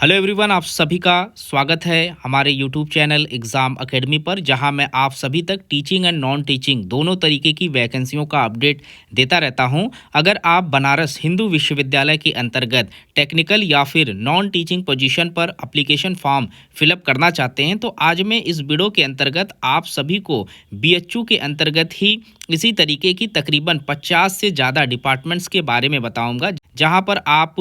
Hello everyone, आप सभी का स्वागत है हमारे यूट्यूब चैनल एग्ज़ाम एकेडमी पर, जहां मैं आप सभी तक टीचिंग एंड नॉन टीचिंग दोनों तरीके की वैकेंसियों का अपडेट देता रहता हूं। अगर आप बनारस हिंदू विश्वविद्यालय के अंतर्गत टेक्निकल या फिर नॉन टीचिंग पोजीशन पर एप्लीकेशन फॉर्म फिलअप करना चाहते हैं, तो आज मैं इस वीडियो के अंतर्गत आप सभी को बीएचयू के अंतर्गत ही इसी तरीके की तकरीबन 50 से ज़्यादा डिपार्टमेंट्स के बारे में बताऊंगा, जहां पर आप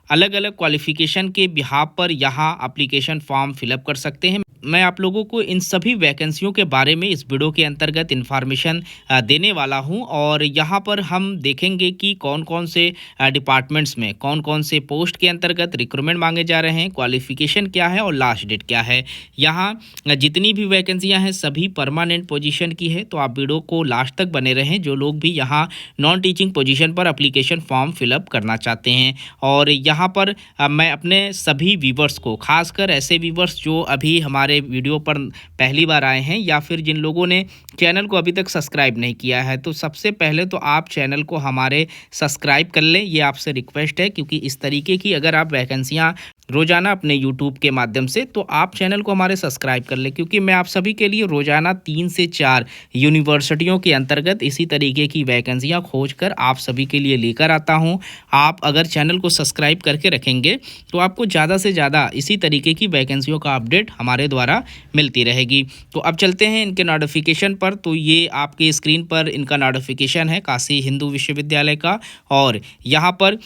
अलग अलग क्वालिफिकेशन के बिहाफ पर यहाँ एप्लीकेशन फॉर्म फिलअप कर सकते हैं। मैं आप लोगों को इन सभी वैकेंसियों के बारे में इस वीडियो के अंतर्गत इन्फॉर्मेशन देने वाला हूं, और यहाँ पर हम देखेंगे कि कौन कौन से डिपार्टमेंट्स में कौन कौन से पोस्ट के अंतर्गत रिक्रूटमेंट मांगे जा रहे हैं, क्वालिफिकेशन क्या है और लास्ट डेट क्या है। यहाँ जितनी भी वैकेंसियाँ हैं सभी परमानेंट पोजीशन की है, तो आप वीडियो को लास्ट तक बने रहें जो लोग भी यहाँ नॉन टीचिंग पोजीशन पर एप्लीकेशन फॉर्म फिलअप करना चाहते हैं। और यहाँ पर मैं अपने सभी व्यूवर्स को, खासकर ऐसे व्यूवर्स जो अभी हमारे वीडियो पर पहली बार आए हैं या फिर जिन लोगों ने चैनल को अभी तक सब्सक्राइब नहीं किया है, तो सबसे पहले तो आप चैनल को हमारे सब्सक्राइब कर लें, ये आपसे रिक्वेस्ट है। क्योंकि इस तरीके की अगर आप वैकेंसियाँ रोज़ाना अपने यूट्यूब के माध्यम से, तो आप चैनल को हमारे सब्सक्राइब कर लें, क्योंकि मैं आप सभी के लिए रोज़ाना 3 से 4 यूनिवर्सिटियों के अंतर्गत इसी तरीके की वैकेंसियाँ खोज कर आप सभी के लिए लेकर आता हूं। आप अगर चैनल को सब्सक्राइब करके रखेंगे तो आपको ज़्यादा से ज़्यादा इसी तरीके की वैकेंसियों का अपडेट हमारे द्वारा मिलती रहेगी। तो अब चलते हैं इनके नोटिफिकेशन पर। तो ये आपके स्क्रीन पर इनका नोटिफिकेशन है काशी हिंदू विश्वविद्यालय का, और यहाँ पर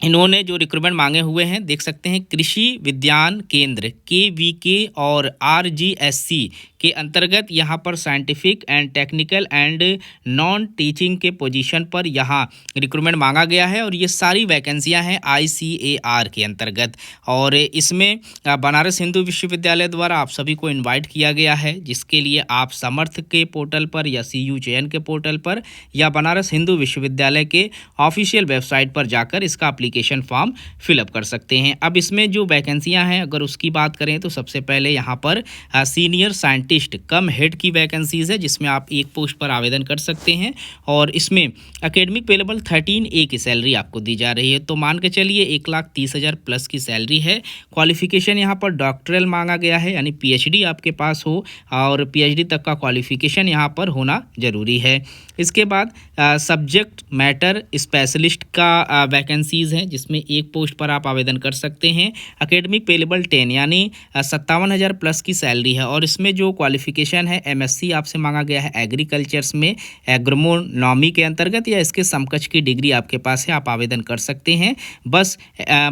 इन्होंने जो रिक्रूटमेंट मांगे हुए हैं देख सकते हैं। कृषि विज्ञान केंद्र KVK और RGSC के अंतर्गत यहाँ पर scientific and technical and non teaching के पोजीशन पर यहाँ रिक्रूटमेंट मांगा गया है, और ये सारी वैकेंसियाँ हैं ICAR के अंतर्गत। और इसमें बनारस हिंदू विश्वविद्यालय द्वारा आप सभी को इनवाइट किया गया है, जिसके लिए आप समर्थ के पोर्टल पर या CUCN के पोर्टल पर या बनारस हिंदू विश्वविद्यालय के ऑफिशियल वेबसाइट पर जाकर इसका एप्लीकेशन फॉर्म फिलअप कर सकते हैं। अब इसमें जो वैकेंसियां हैं अगर उसकी बात करें, तो सबसे पहले यहाँ पर सीनियर साइंटिस्ट कम हेड की वैकेंसीज है, जिसमें आप एक पोस्ट पर आवेदन कर सकते हैं। और इसमें एकेडमिक पे लेवल 13A की सैलरी आपको दी जा रही है, तो मान के चलिए 1,30,000 प्लस की सैलरी है। क्वालिफिकेशन यहाँ पर डॉक्टरल मांगा गया है, यानी PhD आपके पास हो, और PhD तक का क्वालिफिकेशन यहाँ पर होना जरूरी है। इसके बाद सब्जेक्ट मैटर स्पेशलिस्ट का वैकेंसीज़ हैं, जिसमें एक पोस्ट पर आप आवेदन कर सकते हैं। एकेडमिक पे लेवल 10 यानी 57,000 प्लस की सैलरी है, और इसमें जो क्वालिफिकेशन है MSc आपसे मांगा गया है एग्रीकल्चर्स में, एग्रोनॉमी के अंतर्गत या इसके समकक्ष की डिग्री आपके पास है, आप आवेदन कर सकते हैं। बस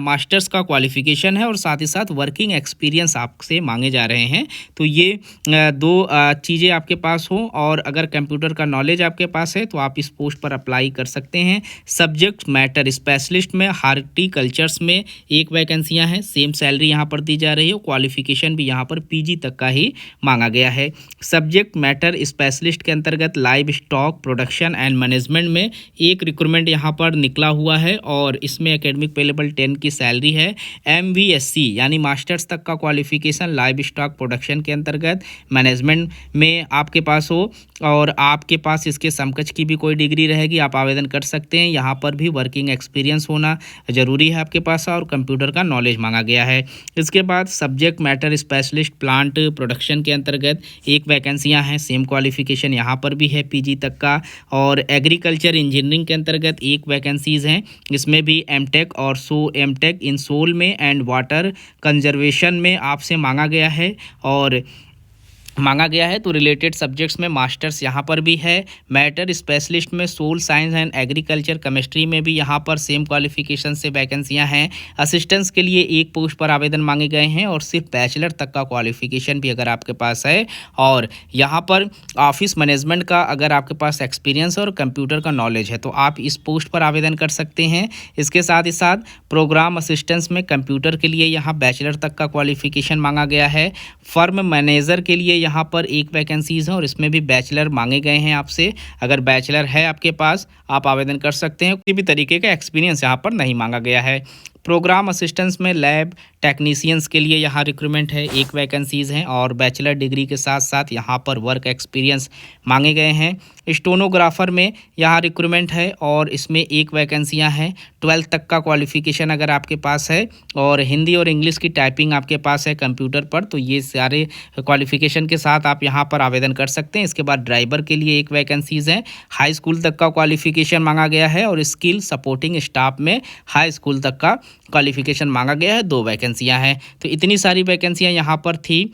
मास्टर्स का क्वालिफिकेशन है, और साथ ही साथ वर्किंग एक्सपीरियंस आपसे मांगे जा रहे हैं। तो ये दो चीज़ें आपके पास हो, और अगर कंप्यूटर का नॉलेज आपके पास है तो आप इस पोस्ट पर अप्लाई कर सकते हैं। सब्जेक्ट मैटर स्पेशलिस्ट में हार्टिकल्चर्स में एक वैकेंसियां हैं, सेम सैलरी यहाँ पर दी जा रही है। क्वालिफिकेशन भी यहाँ पर PG तक का ही मांगा गया है। सब्जेक्ट मैटर स्पेशलिस्ट के अंतर्गत live stock production and management में एक रिक्रूटमेंट यहाँ पर निकला हुआ है, और इसमें एकेडमिक पे लेवल 10 की सैलरी है। MVSc यानी मास्टर्स तक का क्वालिफिकेशन लाइव स्टॉक प्रोडक्शन के अंतर्गत मैनेजमेंट में आपके पास हो, और आपके पास इसके समकक्ष की भी कोई डिग्री रहेगी, आप आवेदन कर सकते हैं। यहाँ पर भी वर्किंग एक्सपीरियंस होना ज़रूरी है आपके पास, और कंप्यूटर का नॉलेज मांगा गया है। इसके बाद subject matter specialist plant production के अंतर्गत एक वैकेंसियाँ हैं, सेम क्वालिफिकेशन यहाँ पर भी है PG तक का। और एग्रीकल्चर इंजीनियरिंग के अंतर्गत एक वैकेंसीज़ हैं, इसमें भी MTech और MTech इन सोल में एंड वाटर कंजर्वेशन में आपसे मांगा गया है। तो रिलेटेड सब्जेक्ट्स में मास्टर्स यहाँ पर भी है। मैटर स्पेशलिस्ट में soil science and agriculture chemistry में भी यहाँ पर सेम क्वालिफिकेशन से वैकेंसियाँ हैं। असिस्टेंट्स के लिए एक पोस्ट पर आवेदन मांगे गए हैं, और सिर्फ बैचलर तक का क्वालिफिकेशन भी अगर आपके पास है, और यहाँ पर ऑफिस मैनेजमेंट का अगर आपके पास एक्सपीरियंस और कंप्यूटर का नॉलेज है, तो आप इस पोस्ट पर आवेदन कर सकते हैं। इसके साथ ही साथ प्रोग्राम असिस्टेंट्स में कंप्यूटर के लिए यहाँ बैचलर तक का क्वालिफिकेशन मांगा गया है। फर्म मैनेजर के लिए यहाँ पर एक वैकेंसीज़ है, और इसमें भी बैचलर मांगे गए हैं आपसे। अगर बैचलर है आपके पास, आप आवेदन कर सकते हैं। किसी भी तरीके का एक्सपीरियंस यहाँ पर नहीं मांगा गया है। प्रोग्राम असिस्टेंट्स में लैब टेक्नीशियंस के लिए यहाँ रिक्रूटमेंट है, एक वैकेंसीज़ हैं, और बैचलर डिग्री के साथ साथ यहाँ पर वर्क एक्सपीरियंस मांगे गए हैं। स्टोनोग्राफर में यहाँ रिक्रूटमेंट है और इसमें एक वैकेंसियाँ हैं। 12th तक का क्वालिफिकेशन अगर आपके पास है और हिंदी और इंग्लिश की टाइपिंग आपके पास है कंप्यूटर पर, तो ये सारे क्वालिफिकेशन के साथ आप यहाँ पर आवेदन कर सकते हैं। इसके बाद ड्राइवर के लिए एक वैकेंसीज़ है, हाई स्कूल तक का क्वालिफिकेशन मांगा गया है और स्किल सपोर्टिंग स्टाफ में हाई स्कूल तक का क्वालिफिकेशन मांगा गया है। 2 वैकेंसियाँ हैं। तो इतनी सारी वैकेंसियाँ यहाँ पर थी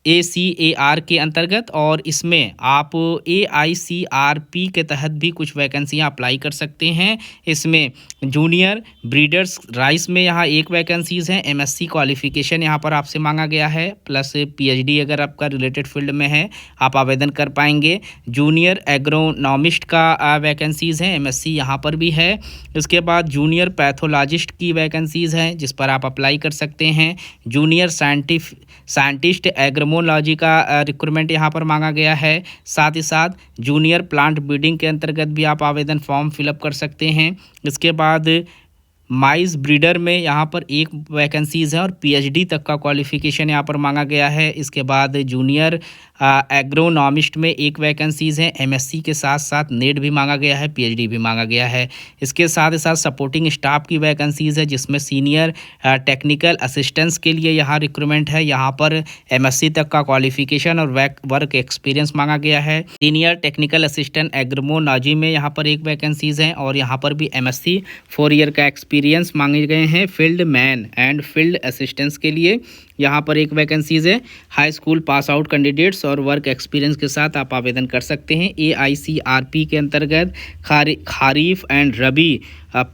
AIACAR के अंतर्गत, और इसमें आप AICRP के तहत भी कुछ वैकेंसियां अप्लाई कर सकते हैं। इसमें जूनियर ब्रीडर्स राइस में यहाँ एक वैकेंसीज़ हैं। MSc क्वालिफिकेशन यहाँ पर आपसे मांगा गया है, प्लस PhD अगर आपका रिलेटेड फील्ड में है आप आवेदन कर पाएंगे। जूनियर एग्रोनॉमिस्ट का वैकेंसीज़ हैं, MSc यहाँ पर भी है। इसके बाद जूनियर पैथोलॉजिस्ट की वैकेंसीज़ हैं जिस पर आप अप्लाई कर सकते हैं। जूनियर साइंटिस्ट एग्रोमोलॉजी का रिक्रूटमेंट यहाँ पर मांगा गया है। साथ ही साथ जूनियर प्लांट ब्रीडिंग के अंतर्गत भी आप आवेदन फॉर्म फिलअप कर सकते हैं। इसके बाद माइस ब्रीडर में यहाँ पर एक वैकेंसीज़ है और PhD तक का क्वालिफिकेशन यहाँ पर मांगा गया है। इसके बाद जूनियर एग्रोनॉमिस्ट में एक वैकेंसीज़ है। MSc के साथ साथ नेट भी मांगा गया है, PhD भी मांगा गया है। इसके साथ ही साथ सपोर्टिंग स्टाफ की वैकेंसीज़ है जिसमें सीनियर टेक्निकल असिस्टेंट्स के लिए यहाँ रिक्रूटमेंट है। यहाँ पर MSc तक का क्वालिफिकेशन और वर्क एक्सपीरियंस मांगा गया है। सीनियर टेक्निकल असिस्टेंट एग्रोमोलॉजी में यहाँ पर एक वैकेंसीज़ है और यहाँ पर भी MSc 4 ईयर का एक्सपीरियंस मांगे गए हैं। Field man and field assistants के लिए यहाँ पर एक वैकेंसीज़ है। High school pass out candidates और वर्क एक्सपीरियंस के साथ आप आवेदन कर सकते हैं। AICRP के अंतर्गत खारीफ एंड रबी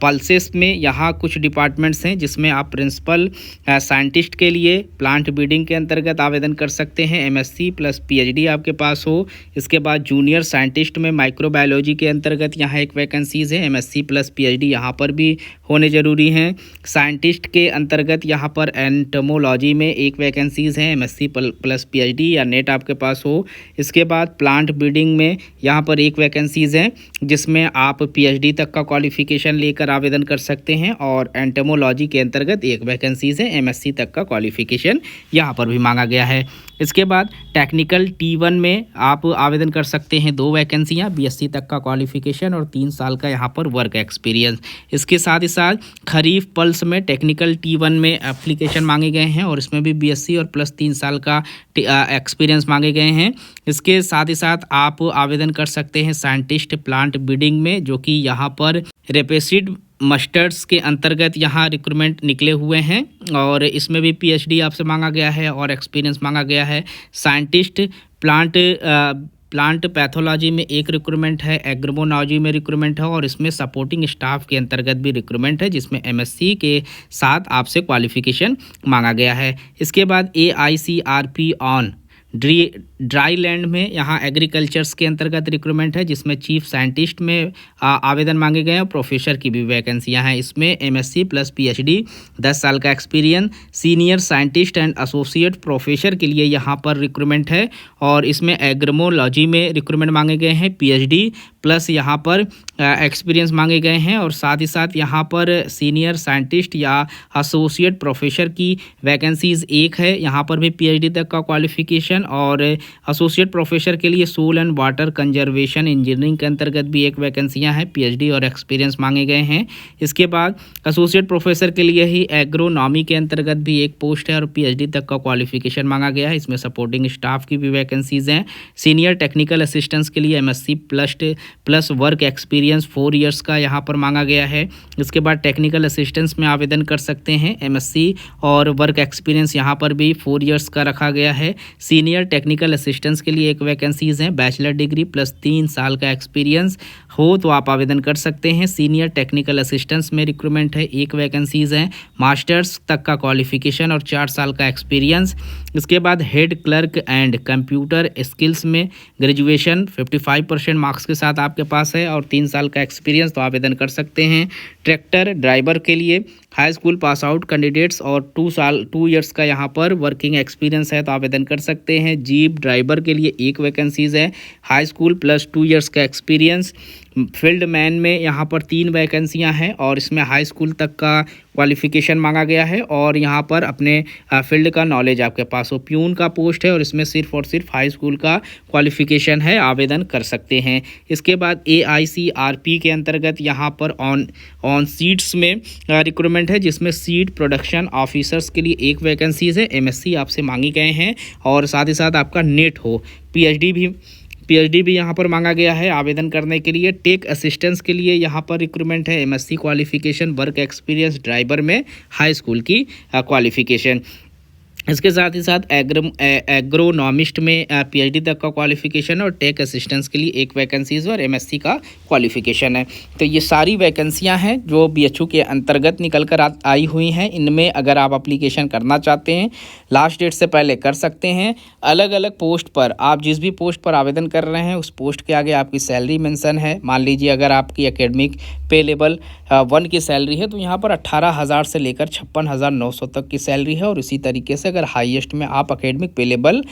पल्सेस में यहाँ कुछ डिपार्टमेंट्स हैं जिसमें आप प्रिंसिपल साइंटिस्ट के लिए प्लांट ब्रीडिंग के अंतर्गत आवेदन कर सकते हैं। MSc प्लस PhD आपके पास हो। इसके बाद जूनियर साइंटिस्ट में माइक्रोबायोलॉजी के अंतर्गत यहाँ एक वैकेंसीज़ है। MSc प्लस PhD यहाँ पर भी होने ज़रूरी हैं। साइंटिस्ट के अंतर्गत यहाँ पर एंटोमोलॉजी में एक वैकेंसीज़ है। MSc प्लस PhD या नेट आपके पास हो। इसके बाद प्लांट ब्रीडिंग में यहाँ पर एक वैकेंसीज़ है जिसमें आप PhD तक का क्वालिफिकेशन लेकर आवेदन कर सकते हैं और एंटोमोलॉजी के अंतर्गत एक वैकेंसीज़ है। MSc तक का क्वालिफिकेशन यहाँ पर भी मांगा गया है। इसके बाद टेक्निकल T1 में आप आवेदन कर सकते हैं। 2 वैकेंसियाँ, BSc तक का क्वालिफिकेशन और 3 साल का यहाँ पर वर्क एक्सपीरियंस। इसके साथ ही साथ खरीफ पल्स में टेक्निकल T1 में एप्लीकेशन मांगे गए हैं और इसमें भी BSc और प्लस 3 साल का एक्सपीरियंस मांगे गए हैं। इसके साथ ही साथ आप आवेदन कर सकते हैं साइंटिस्ट प्लांट ब्रीडिंग में, जो कि यहाँ पर रेपेसिड मस्टर्ड्स के अंतर्गत यहाँ रिक्रूटमेंट निकले हुए हैं और इसमें भी PhD आपसे मांगा गया है और एक्सपीरियंस मांगा गया है। साइंटिस्ट प्लांट पैथोलॉजी में एक रिक्रूटमेंट है, एग्रोमोलॉजी में रिक्रूटमेंट है और इसमें सपोर्टिंग स्टाफ के अंतर्गत भी रिक्रूटमेंट है जिसमें MSc के साथ आपसे क्वालिफिकेशन मांगा गया है। इसके बाद AICRP ऑन ड्राई लैंड में यहाँ एग्रीकल्चर्स के अंतर्गत रिक्रूटमेंट है जिसमें चीफ साइंटिस्ट में आवेदन मांगे गए हैं। प्रोफेसर की भी वैकेंसियाँ हैं। इसमें MSc प्लस PhD 10 साल का experience. Senior scientist and associate professor के लिए यहाँ पर रिक्रूटमेंट है और इसमें एग्रोमोलॉजी में रिक्रूटमेंट मांगे गए हैं। PhD प्लस यहाँ पर एक्सपीरियंस मांगे गए हैं और साथ ही साथ यहाँ पर सीनियर साइंटिस्ट या एसोसिएट प्रोफेसर की वैकेंसीज़ एक है। यहाँ पर भी PhD तक का क्वालिफिकेशन और एसोसिएट प्रोफेसर के लिए soil and water conservation engineering के अंतर्गत भी एक वैकेंसियाँ हैं। PhD और एक्सपीरियंस मांगे गए हैं। इसके बाद एसोसिएट प्रोफेसर के लिए ही एग्रोनॉमी के अंतर्गत भी एक पोस्ट है और PhD तक का क्वालिफिकेशन मांगा गया है। इसमें सपोर्टिंग स्टाफ की भी वैकेंसीज़ हैं। सीनियर टेक्निकल असिस्टेंट्स के लिए MSc plus work experience 4 years का यहाँ पर मांगा गया है। इसके बाद टेक्निकल असिस्टेंट्स में आवेदन कर सकते हैं। MSc और वर्क एक्सपीरियंस यहाँ पर भी 4 इयर्स का रखा गया है। सीनियर टेक्निकल असिस्टेंट्स के लिए एक वैकेंसीज़ हैं। बैचलर डिग्री प्लस 3 साल का एक्सपीरियंस हो तो आप आवेदन कर सकते हैं। सीनियर टेक्निकल असिस्टेंट्स में रिक्रूटमेंट है, एक वैकेंसीज़ हैं। मास्टर्स तक का क्वालिफिकेशन और 4 साल का एक्सपीरियंस। इसके बाद head clerk and computer skills में ग्रेजुएशन 55% मार्क्स के साथ आपके पास है और 3 साल का एक्सपीरियंस तो आवेदन कर सकते हैं। ट्रैक्टर ड्राइवर के लिए high school pass out candidates और 2 इयर्स का यहाँ पर वर्किंग एक्सपीरियंस है तो आवेदन कर सकते हैं। जीप ड्राइवर के लिए एक वैकेंसीज़ है, हाई स्कूल प्लस 2 इयर्स का एक्सपीरियंस। फील्ड मैन में यहाँ पर 3 वैकेंसियाँ हैं और इसमें हाई स्कूल तक का क्वालिफ़िकेशन मांगा गया है और यहाँ पर अपने फील्ड का नॉलेज आपके पास हो। प्यून का पोस्ट है और इसमें सिर्फ़ और सिर्फ हाई स्कूल का क्वालिफ़िकेशन है, आवेदन कर सकते हैं। इसके बाद AICRP के अंतर्गत यहाँ पर ऑन सीट्स में रिक्रूटमेंट है, जिसमें सीट प्रोडक्शन ऑफिसर्स के लिए 1 वैकेंसीज़ है। MSc आपसे मांगी गए हैं और साथ ही साथ आपका नेट हो। PhD भी यहाँ पर मांगा गया है आवेदन करने के लिए। टेक असिस्टेंस के लिए यहाँ पर रिक्रूटमेंट है। MSc qualification, work experience, driver में हाई स्कूल की क्वालिफ़िकेशन। इसके साथ ही साथ एग्रोनॉमिस्ट में PhD तक का क्वालिफ़िकेशन है और टेक असिस्टेंस के लिए 1 वैकेंसीज़ और MSc का क्वालिफ़िकेशन है। तो ये सारी वैकेंसियां हैं जो BHU के अंतर्गत निकल कर आई हुई हैं। इनमें अगर आप एप्लीकेशन करना चाहते हैं, लास्ट डेट से पहले कर सकते हैं। अलग अलग पोस्ट पर आप जिस भी पोस्ट पर आवेदन कर रहे हैं उस पोस्ट के आगे आपकी सैलरी मेंशन है। मान लीजिए अगर आपकी एकेडमिक पे लेवल 1 की सैलरी है तो यहाँ पर 18,000 से लेकर 56,900 तक की सैलरी है। और इसी तरीके से अगर हाईएस्ट में आप एकेडमिक पे लेवल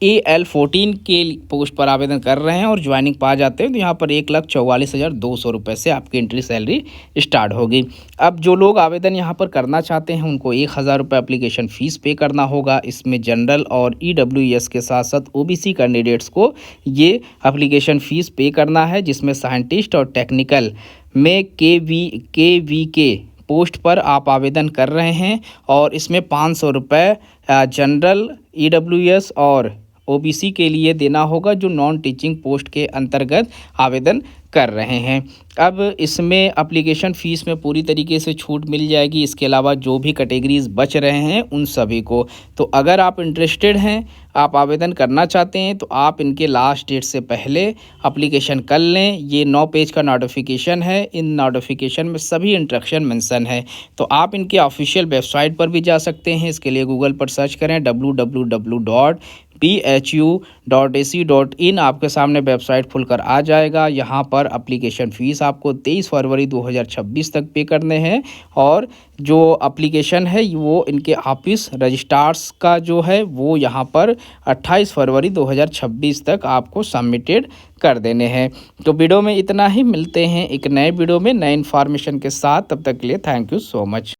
AL14 के पोस्ट पर आवेदन कर रहे हैं और ज्वाइनिंग पा जाते हैं तो यहाँ पर 1,44,200 रुपये से आपकी एंट्री सैलरी स्टार्ट होगी। अब जो लोग आवेदन यहाँ पर करना चाहते हैं उनको 1,000 रुपये एप्लीकेशन फ़ीस पे करना होगा। इसमें जनरल और EWS के साथ साथ OBC कैंडिडेट्स को ये एप्लीकेशन फ़ीस पे करना है, जिसमें साइंटिस्ट और टेक्निकल में KVK पोस्ट पर आप आवेदन कर रहे हैं और इसमें 500 रुपये जनरल, EWS और OBC के लिए देना होगा जो नॉन टीचिंग पोस्ट के अंतर्गत आवेदन कर रहे हैं। अब इसमें एप्लीकेशन फ़ीस में पूरी तरीके से छूट मिल जाएगी। इसके अलावा जो भी कैटेगरीज बच रहे हैं उन सभी को, तो अगर आप इंटरेस्टेड हैं, आप आवेदन करना चाहते हैं तो आप इनके लास्ट डेट से पहले एप्लीकेशन कर लें। ये 9 पेज का नोटिफिकेशन है। इन नोटिफिकेशन में सभी इंस्ट्रक्शन मेंशन है। तो आप इनके ऑफिशियल वेबसाइट पर भी जा सकते हैं। इसके लिए गूगल पर सर्च करें www.bhu.ac.in। आपके सामने वेबसाइट खुलकर आ जाएगा। यहाँ पर एप्लीकेशन फ़ीस आपको 23 फरवरी 2026 तक पे करने हैं और जो एप्लीकेशन है वो इनके ऑफिस रजिस्ट्रार्स का जो है वो यहाँ पर 28 फरवरी 2026 तक आपको सबमिटेड कर देने हैं। तो वीडियो में इतना ही, मिलते हैं एक नए वीडियो में नए इन्फॉर्मेशन के साथ। तब तक के लिए थैंक यू सो मच।